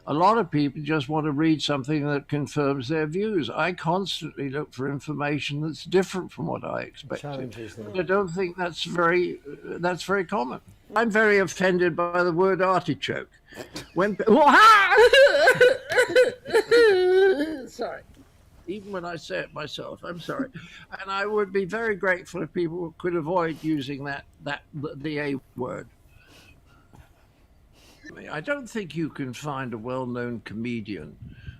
A lot of people just want to read something that confirms their views. I constantly look for information that's different from what I expected. I don't think that's very common. I'm very offended by the word artichoke. When sorry, even when I say it myself, I'm sorry. And I would be very grateful if people could avoid using the A word. I don't think you can find a well-known comedian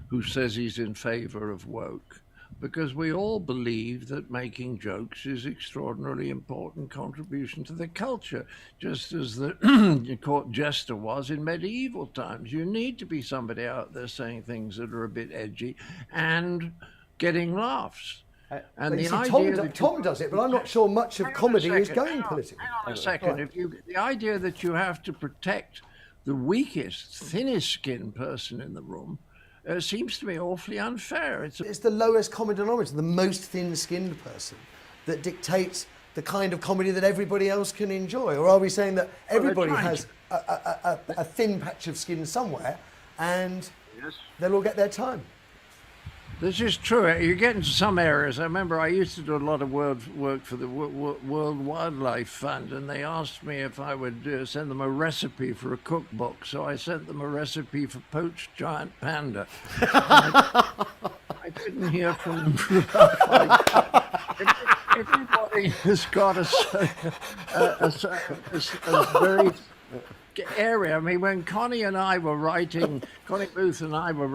who says he's in favor of woke, because we all believe that making jokes is extraordinarily important contribution to the culture, just as the court jester was in medieval times. You need to be somebody out there saying things that are a bit edgy and getting laughs. And the idea Tom does it, but I'm not sure much of comedy is going political. Hang on a second. Right. The idea that you have to protect the weakest, thinnest-skinned person in the room seems to me awfully unfair. It's the lowest common denominator, the most thin-skinned person, that dictates the kind of comedy that everybody else can enjoy. Or are we saying that everybody has a thin patch of skin somewhere, and they'll all get their time? This is true. You get into some areas. I remember I used to do a lot of work for the World Wildlife Fund, and they asked me if I would send them a recipe for a cookbook. So I sent them a recipe for poached giant panda. I didn't hear from them for about 5 years. Everybody has got a very area. I mean, when Connie Booth and I were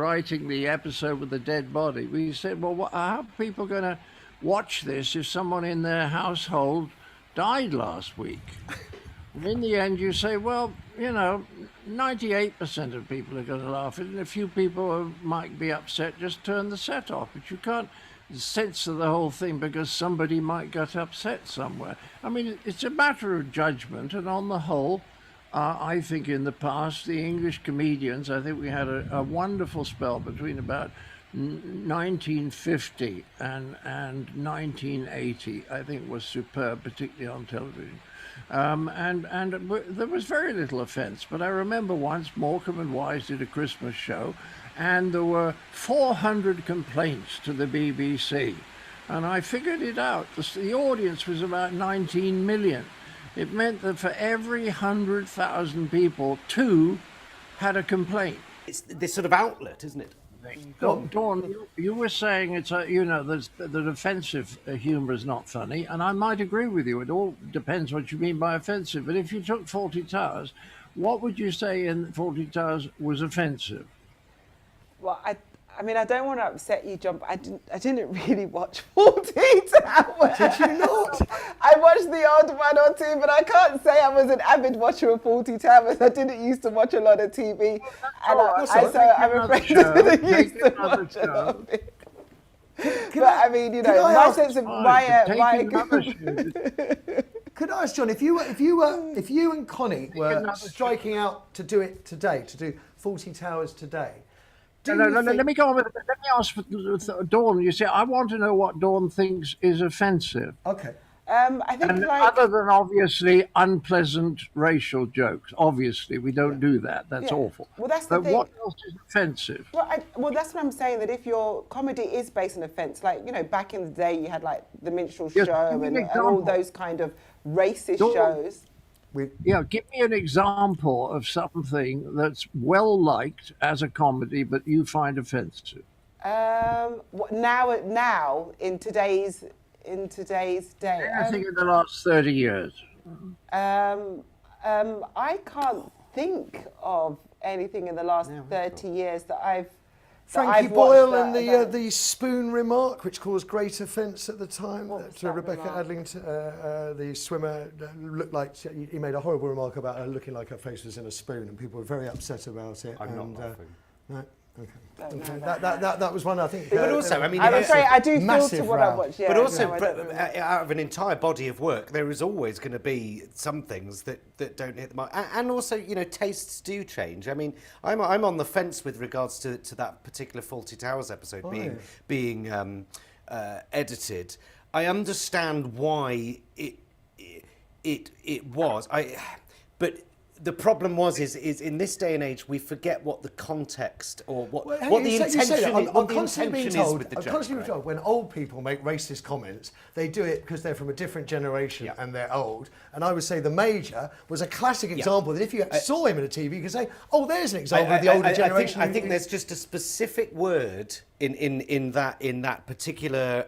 writing the episode with the dead body, we said, well, how are people going to watch this if someone in their household died last week? And in the end, you say, well, 98% of people are going to laugh at it, and a few people might be upset, just turn the set off. But you can't censor the whole thing because somebody might get upset somewhere. I mean, it's a matter of judgment, and on the whole, I think in the past, the English comedians, I think we had a wonderful spell between about 1950 and 1980, I think was superb, particularly on television. And there was very little offence. But I remember once Morecambe and Wise did a Christmas show, and there were 400 complaints to the BBC. And I figured it out. The audience was about 19 million. It meant that for every 100,000 people, 2 had a complaint. It's this sort of outlet, isn't it? Dawn, you were saying that offensive humour is not funny, and I might agree with you. It all depends what you mean by offensive. But if you took Fawlty Towers, what would you say in Fawlty Towers was offensive? Well, I mean, I don't want to upset you, John, but I didn't really watch Fawlty Towers. Did you not? I watched the odd one or two, but I can't say I was an avid watcher of Fawlty Towers. I didn't used to watch a lot of TV, and I'm afraid I didn't used to watch a lot of it. I mean, my sense of my Could I ask John, if you and Connie were striking out to do it today, to do Fawlty Towers today? No, let me go on with it. Let me ask Dawn. You see, I want to know what Dawn thinks is offensive. Okay. I think other than obviously unpleasant racial jokes. Obviously, we don't do that. That's awful. Well, that's the thing. What else is offensive? Well, that's what I'm saying. That if your comedy is based on offence, like back in the day, you had like the minstrel show and all those kind of racist shows. Give me an example of something that's well liked as a comedy, but you find offensive. Now in today's day. I think in the last 30 years. I can't think of anything in the last 30 years that I've. Frankie Boyle and the spoon remark, which caused great offence at the time. To Rebecca Adlington, the swimmer, looked like he made a horrible remark about her looking like her face was in a spoon, and people were very upset about it. I'm not laughing. No. Okay. That was one, I think. But also, I mean, I'm afraid I do filter what I watch. Yeah, but also, out of an entire body of work, there is always going to be some things that don't hit the mark. And also, tastes do change. I mean, I'm on the fence with regards to that particular Fawlty Towers episode being edited. I understand why it was. But the problem is in this day and age we forget what the context or what the intention is with the joke. I'm constantly being told when old people make racist comments, they do it because they're from a different generation and they're old. And I would say the Major was a classic example that if you saw him in a TV, you could say, oh, there's an example of the older generation. I think there's just a specific word in that particular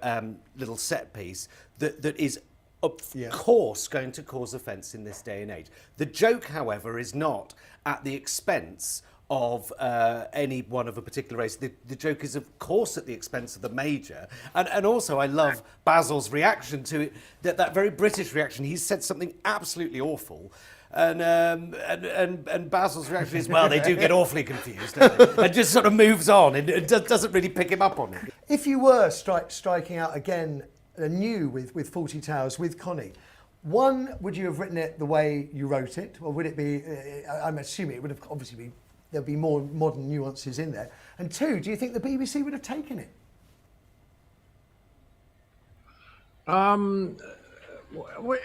little set piece that is of course going to cause offence in this day and age. The joke, however, is not at the expense of any one of a particular race. The joke is, of course, at the expense of the Major. And also, I love Basil's reaction to it, that very British reaction. He said something absolutely awful. And Basil's reaction is, well, they do get awfully confused, don't they? And just sort of moves on and doesn't really pick him up on it. If you were striking out again anew with Fawlty Towers, with Connie, one, would you have written it the way you wrote it? Or would it be, I'm assuming it would have obviously been, there'd be more modern nuances in there. And two, do you think the BBC would have taken it?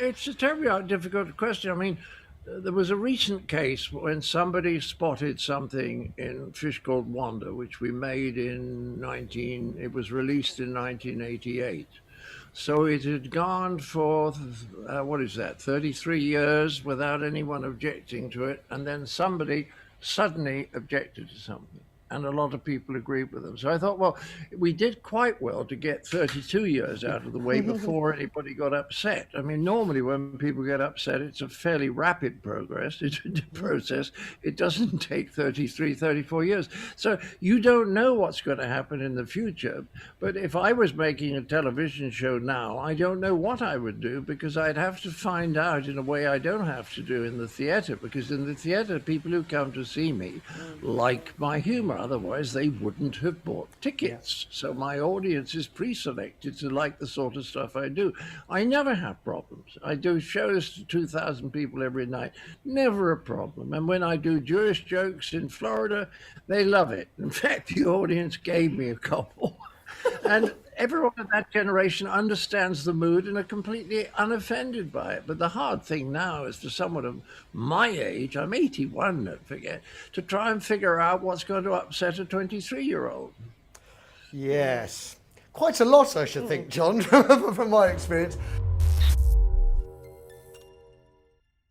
It's a terribly difficult question. I mean, there was a recent case when somebody spotted something in Fish Called Wanda, which we made it was released in 1988. So it had gone for, 33 years without anyone objecting to it. And then somebody suddenly objected to something. And a lot of people agreed with them. So I thought, well, we did quite well to get 32 years out of the way before anybody got upset. I mean, normally when people get upset, it's a fairly rapid process. It doesn't take 33, 34 years. So you don't know what's going to happen in the future. But if I was making a television show now, I don't know what I would do, because I'd have to find out in a way I don't have to do in the theatre. Because in the theatre, people who come to see me like my humour. Otherwise, they wouldn't have bought tickets. So my audience is pre-selected to like the sort of stuff I do. I never have problems. I do shows to 2,000 people every night. Never a problem. And when I do Jewish jokes in Florida, they love it. In fact, the audience gave me a couple. And everyone of that generation understands the mood and are completely unoffended by it. But the hard thing now is for someone of my age, I'm 81, don't forget, to try and figure out what's going to upset a 23-year-old. Yes. Quite a lot, I should think, John, from my experience.